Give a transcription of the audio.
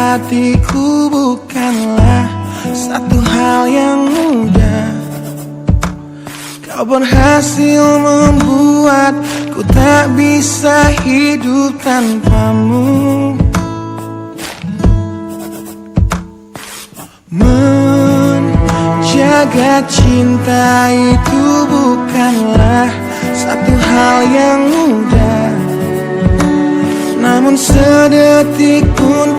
hatiku bukanlah satu hal yang mudah. Kau berhasil membuatku tak bisa hidup tanpamu. Menjaga cinta itu bukanlah satu hal yang mudah, namun sedetik